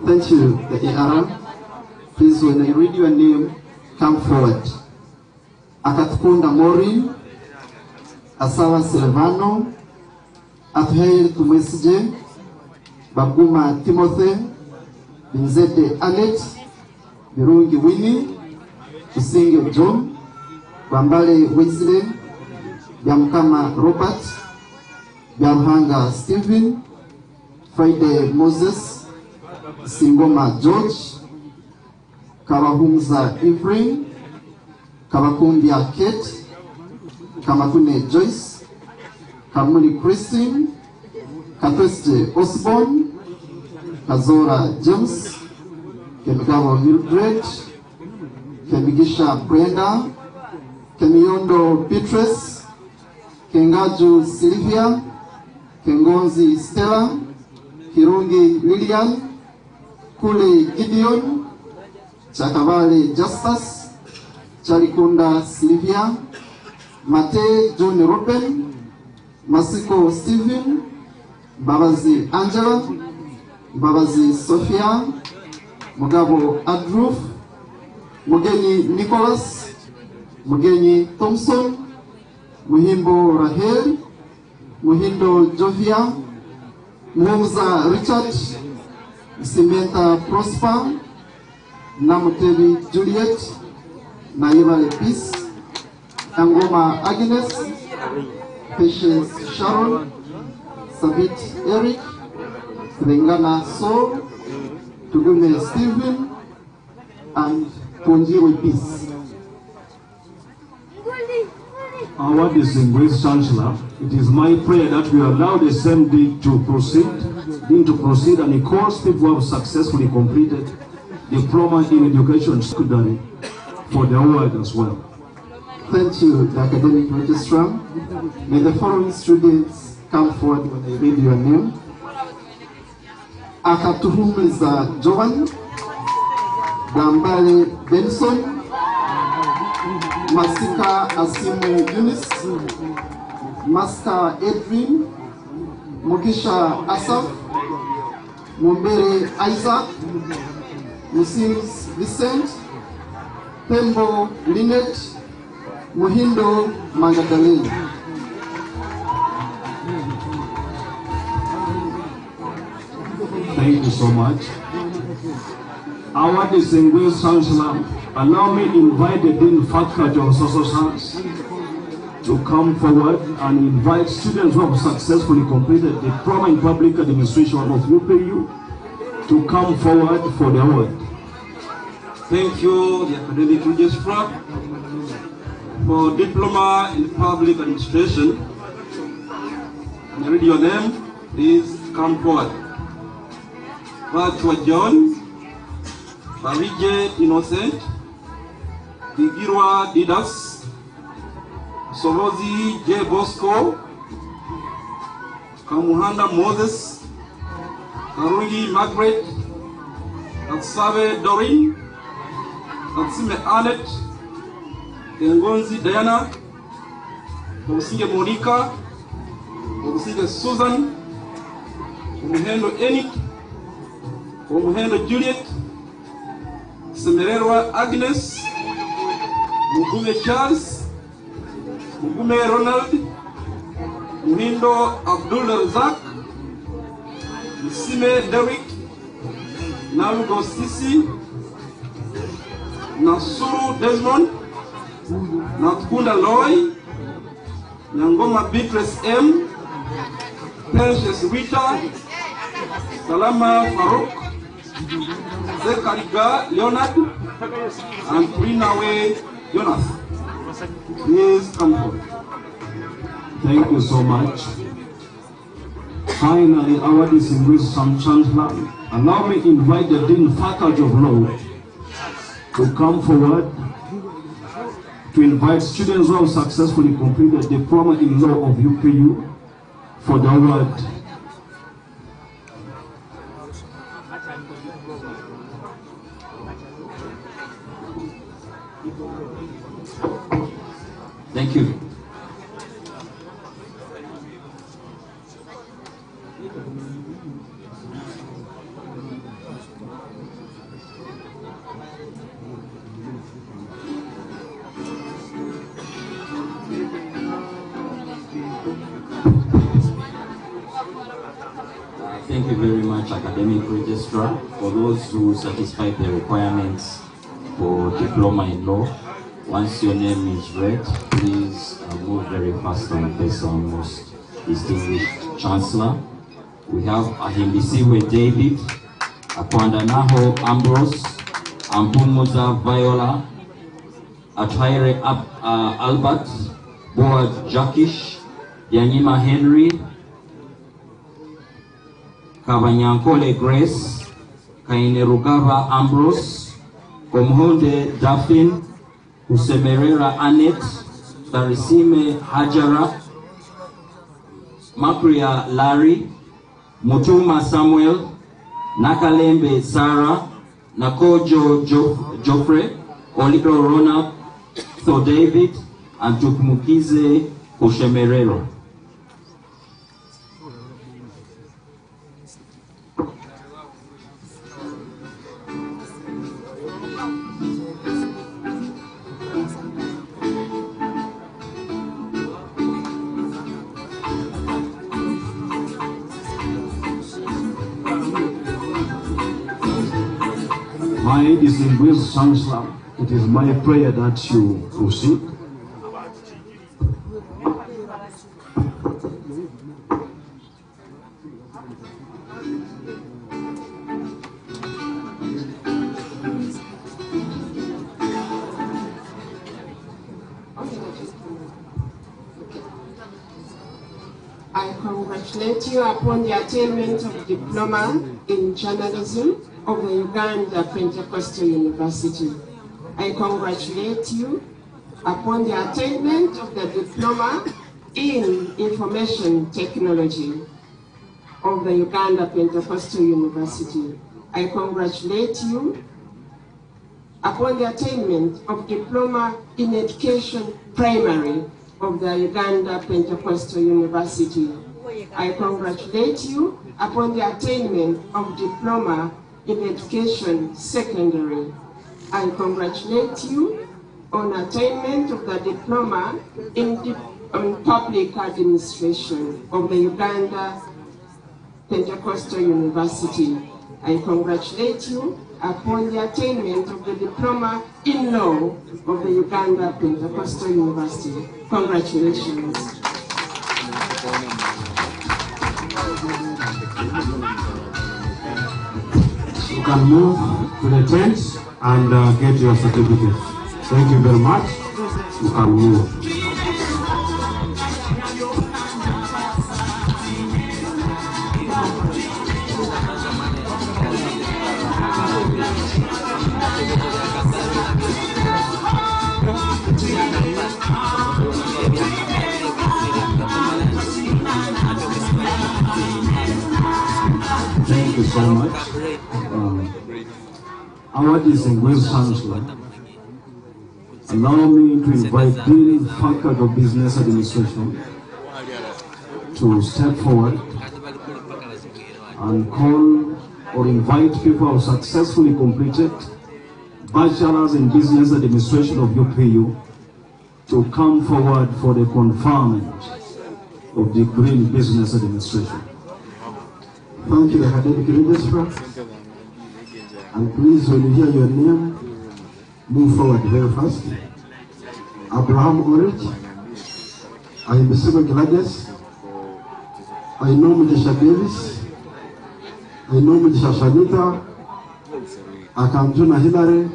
Thank you, the AR. Please, when I read your name, come forward. Akatkunda Maureen, Asawa Silvano, Athail Tumesije, Baguma Timothy, Binzete Anet, Birungi Winnie, Usinge John, Bambale Wesley, Byamkama Robert, Byamhanga Stephen, Friday Moses, Singoma George, Kawahumza Ephraim, Kawakumbia Kate, Kamakune Joyce, Kamuli Christine, Katweste Osborne, Kazora James, Kemigawa Mildred, Kemigisha Brenda, Kemiondo Beatrice, Kengaju Sylvia, Kengonzi Stella, Kirungi William, Kule Gideon, Chakavale Justus, Charikunda Sylvia, Mate John Ruben, Masiko Stephen, Babazi Angela, Babazi Sophia, Mugabo Adruf, Mugeni Nicholas, Mugeni Thompson, Muhimbo Rahel, Muhindo Jovia, Muhumza Richard, Simenta Prosper, Namutebi Juliet, Naiva Peace, Angoma Agnes, Patience Sharon, Sabit Eric, Rengana Saul, Tugume Stephen, and Ponjiwe Peace. Our distinguished Chancellor, it is my prayer that we allow the same day to proceed, and he calls people who have successfully completed diploma in education secondary for the award as well. Thank you, the academic registrar. May the following students come forward when I read your name. Akatuhumliza Joan, Gambale Benson, Masika Asimu Eunice, Master Edwin, Mugisha Asaf, Mumbere Isaac, Musims Vincent, Pembo Lynette, Muhindo Magdalene. Thank you so much. Our distinguished Chancellor, allow me to invite the Dean Faculty of Social Science to come forward and invite students who have successfully completed the diploma in public administration of UPU to come forward for the award. Thank you, the academic registrar, for diploma in public administration. And I read your name, please come forward. Bachwa John, Barige Innocent, Digirwa Didas, Solozi J. Bosco, Kamuhanda Moses, Karungi Margaret, Katsabe Doreen, Katsime Annette, Kengonzi Diana, Obusinge Monica, Obusinge Susan, Omuhendo Enik, Omuhendo Juliet, Semererwa Agnes, Mugume Charles, Mugume Ronald, Muhindo Abdul Razak, Sime Derek, Nalugo Sisi, Nasuru Desmond, Natkunda Loy, Nyangoma Beatrice M, Precious Rita, Salama Farouk, Zekariga Leonard, and Trinawe Jonas. Please come forward. Thank you so much. Finally, our distinguished Chancellor, allow me to invite the Dean Faculty of Law to come forward to invite students who have successfully completed the diploma in law of UPU for the award. Thank you. Thank you very much, Academic Registrar, for those who satisfied the requirements for diploma in law. Once your name is read, please move very fast and face our most distinguished Chancellor. We have Ahimbisiwe David, Akwandanaho Ambrose, Ampumuza Viola, Atwaire Albert, Boaz Jackish, Yanyima Henry, Kabanyankole Grace, Kainerugaba Ambrose, Komhonde Daphne, Usemerera Annette, Tarisime Hajara, Makria Larry, Mutuma Samuel, Nakalembe Sarah, Nakojo Joffrey, Olito Ronald, Tho David, and Tukmukize Kushemerero. My distinguished Chancellor, it is my prayer that you proceed. I congratulate you upon the attainment of diploma in journalism of the Uganda Pentecostal University. I congratulate you upon the attainment of the diploma in information technology of the Uganda Pentecostal University. I congratulate you upon the attainment of diploma in education primary of the Uganda Pentecostal University. I congratulate you upon the attainment of diploma in education secondary. I congratulate you on attainment of the diploma in public administration of the Uganda Pentecostal University. I congratulate you upon the attainment of the diploma in law of the Uganda Pentecostal University. Congratulations. You can move to the tent and get your certificate. Thank you very much. You can move. so much. Our distinguished chancellor, allow me to invite the Faculty of Business Administration to step forward and call or invite people who have successfully completed bachelors in business administration of UPU to come forward for the conferment of degree in business administration. Thank you, the academic registrar. And please, when you hear your name, move forward very fast. Abraham Orich, I am Mr. Gladys, I know Mujisha Davis, I know Mujisha Shanita, Akanjuna Hillary,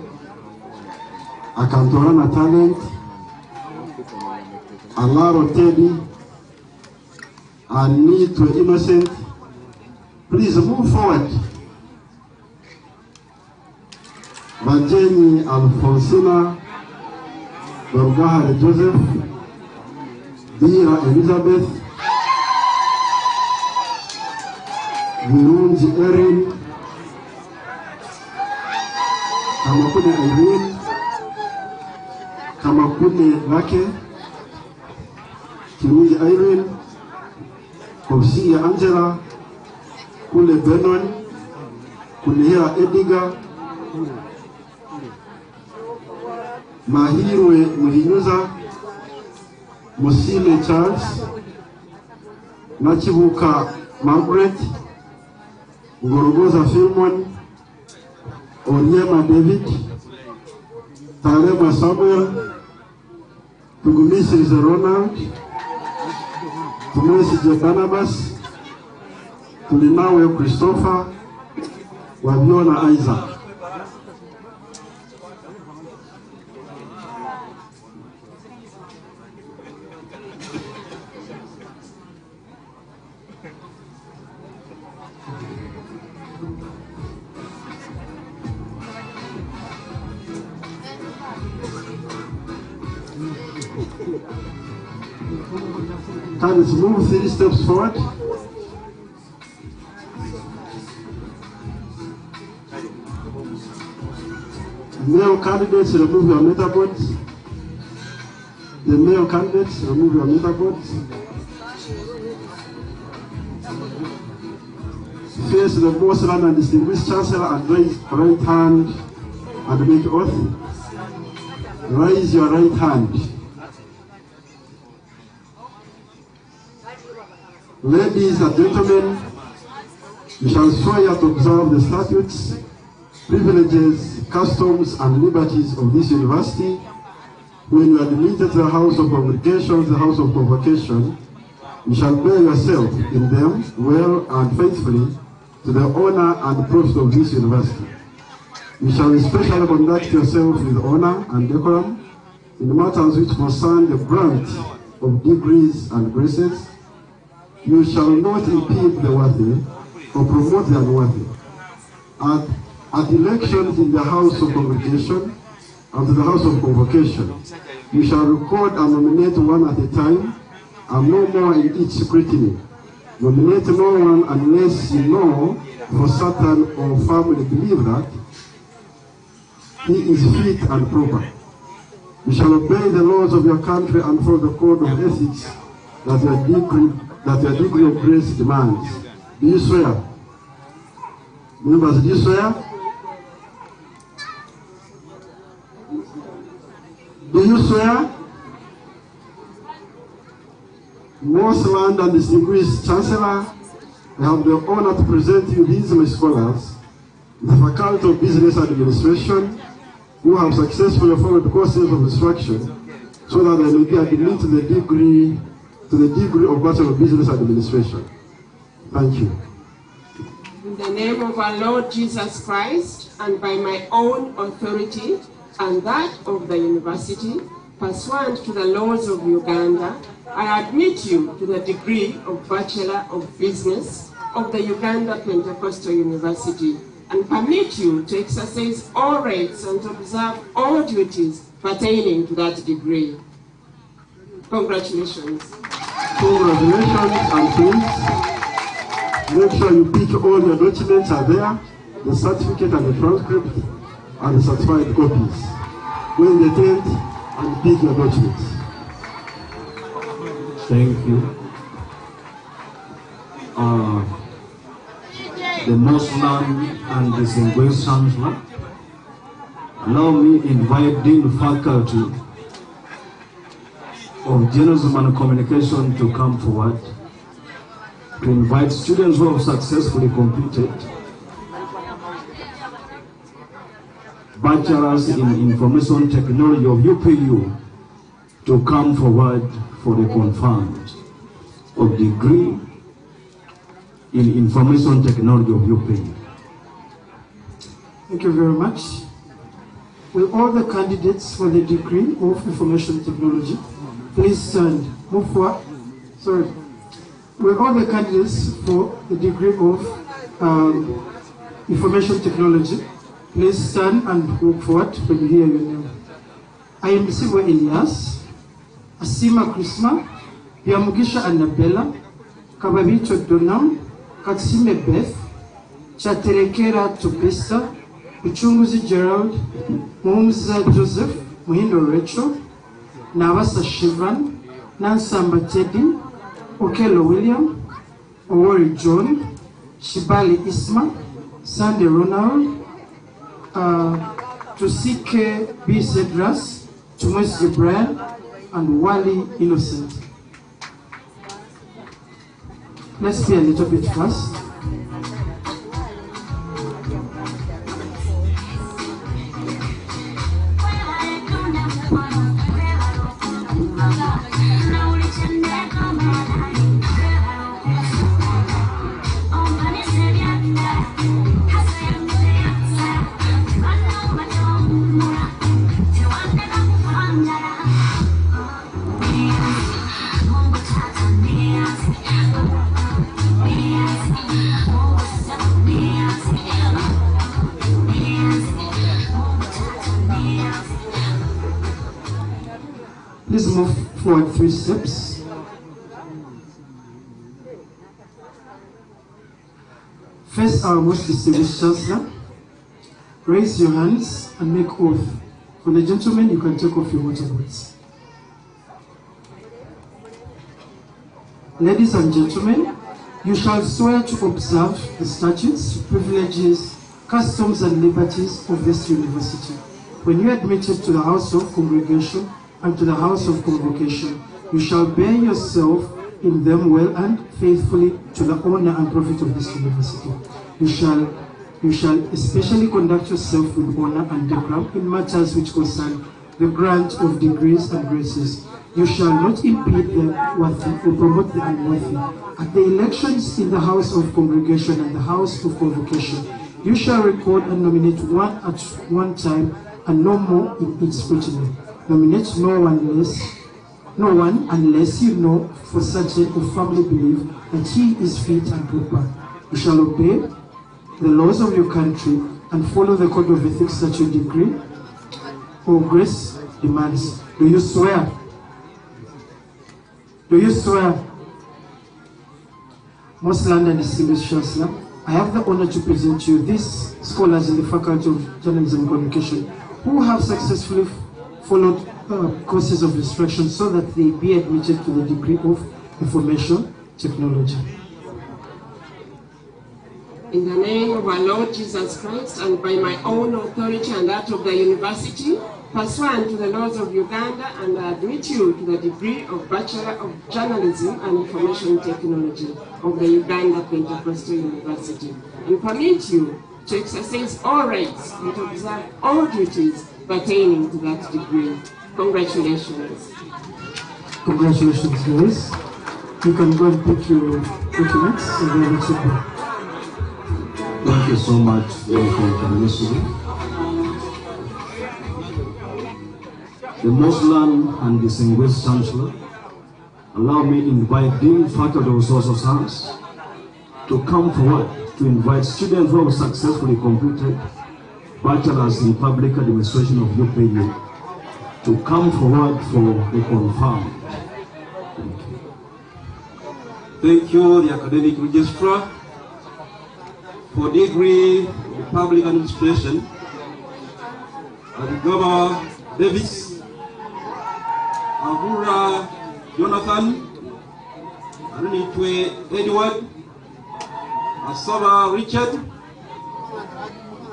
Akantorana Talent, Alaro Teddy, and me to Innocent. Please move forward. Bajeni Alfonsina, Borgahari Joseph, Bira Elizabeth, Virunji Erin, Kamakune Irene, Kamakune Lake, Kirunji Irene, Kobsia Angela, Kule Benon, Kulehera Ediga, Mahirwe Muhinyuza, Musile Charles, Nachibuka Margaret, Ngorogoza Filmon, Onyema David, Tarema Samuel, Tugumisi Ronald, Tumesi Barnabas, Tulinawe Christopher, Wabiona Isaac. Let's move 3 steps forward. Male candidates, remove your metabots. The male candidates, remove your metabots. Face the most learned and distinguished chancellor and raise right hand and make oath. Raise your right hand. Ladies and gentlemen, you shall swear to observe the statutes, privileges, customs, and liberties of this university. When you are admitted to the House of Congregations, the House of Convocation, you shall bear yourself in them well and faithfully to the honor and profit of this university. You shall especially conduct yourself with honor and decorum in matters which concern the grant of degrees and graces. You shall not impede the worthy or promote the unworthy. At elections in the House of Congregation and to the House of Convocation, you shall record and nominate one at a time, and no more in each scrutiny. Nominate no one unless you know for certain or firmly believe that he is fit and proper. You shall obey the laws of your country and follow the code of ethics that your degree of grace demands. Do you swear? Members, do you swear? Do you swear? Most learned and distinguished Chancellor, I have the honor to present you these my scholars, the Faculty of Business Administration, who have successfully followed the courses of instruction so that they may be admitted to the degree of Bachelor of Business Administration. Thank you. In the name of our Lord Jesus Christ, and by my own authority and that of the university, pursuant to the laws of Uganda, I admit you to the degree of Bachelor of Business of the Uganda Pentecostal University, and permit you to exercise all rights and to observe all duties pertaining to that degree. Congratulations. Congratulations, and please Make sure you pick all your documents are there, the certificate and the transcript and the certified copies. Go in the tent and pick your documents. Thank you. The most learned and distinguished chancellor, allow me to invite the faculty of journalism and communication to come forward to invite students who have successfully completed bachelors in information technology of UPU to come forward for the conferment of degree in information technology of UPU. Thank you very much. Will all the candidates for the degree of information technology please stand? Move forward. Sorry. Will all the candidates for the degree of information technology please stand and walk forward when you hear your name? I am Siwa Elias, Asima Krisma, Yamugisha Annabella, Kababito Donam, Katsime Beth, Chaterekera Tupesa, Uchunguzi Gerald, Mumza Joseph, Muhindo Rachel, Navasa Shivran, Nansamba Teddy, Okelo William, Owori John, Shibali Isma, Sandy Ronald, Tusike B. Cedras, Tumwesi Brian, and Wally Innocent. Let's be a little bit fast. Please move forward 3 steps. First, our most distinguished chancellor, raise your hands and make oath. For the gentlemen, you can take off your water boots. Ladies and gentlemen, you shall swear to observe the statutes, privileges, customs, and liberties of this university. When you are admitted to the house of congregation and to the house of convocation, you shall bear yourself in them well and faithfully to the honor and profit of this university. You shall especially conduct yourself with honor and decorum in matters which concern the grant of degrees and graces. You shall not impede the worthy or promote the unworthy. At the elections in the house of congregation and the house of convocation, you shall record and nominate one at one time and no more in each scrutiny. Nominate no one unless you know for certain or firmly believe that he is fit and proper. You shall obey the laws of your country and follow the code of ethics that your degree or grace demands. Do you swear? Do you swear? Most learned and distinguished chancellor, I have the honor to present to you these scholars in the Faculty of Journalism and Communication who have successfully followed courses of instruction so that they be admitted to the degree of information technology. In the name of our Lord Jesus Christ and by my own authority and that of the university, pursuant to the laws of Uganda, and I admit you to the degree of Bachelor of Journalism and Information Technology of the Uganda Pentecostal University, and permit you to exercise all rights and to observe all duties pertaining to that degree. Congratulations. Congratulations, guys. You can go and pick your documents and then accept them. Thank you so much for listening. The most learned and distinguished chancellor, allow me to invite the faculty of social science to come forward to invite students who have successfully completed bachelors in public administration of UPU to come forward for the conferment. Thank you, the academic registrar. for degree in public administration, Governor Davis, Avura Jonathan, Arinitwe Edward, Asaba Richard.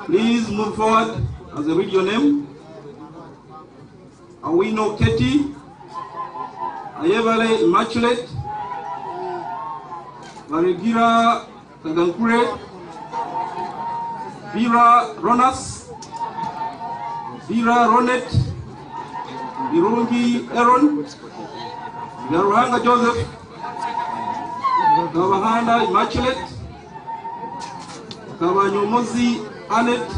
Please move forward as I read your name. Awino Ketty, Ayevale Immaculate, Marigira Kagankure, Vera Ronas, Vera Ronet, Irungi Aaron, Garuhanga Joseph, Kawahanda Immaculate, Kawanyomozi Annette,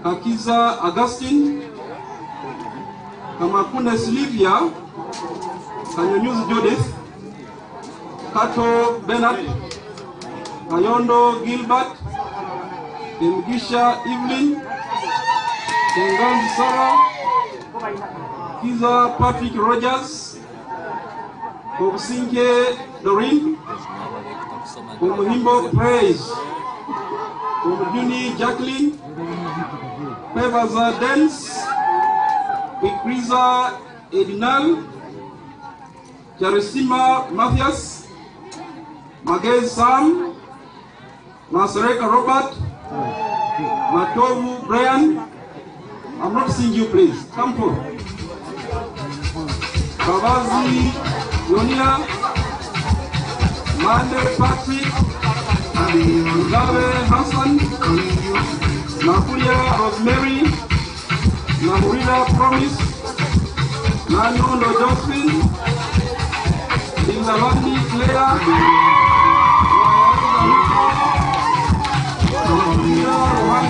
Kakiza Augustine, Kamakune Silvia, Kanyonyuzi Judith, Kato Bernard, Kayondo Gilbert, Temgisha Evelyn, Tengambi Sarah, Kiza Patrick Rogers, Kobusinke Doreen, Komuhimbo Praise, Komujuni Jacqueline, Pevaza Dance, Ikriza Edinal, Charisima Mathias, Magez Sam, Masereka Robert, Matovu Brian. I'm not seeing you, please. Come forward. Kabazi Yonia, Mande Patrick, Gabe Hassan, Nakuya Rosemary, Namurida Promise, Nanundo Josephine, Ingawandi Claire,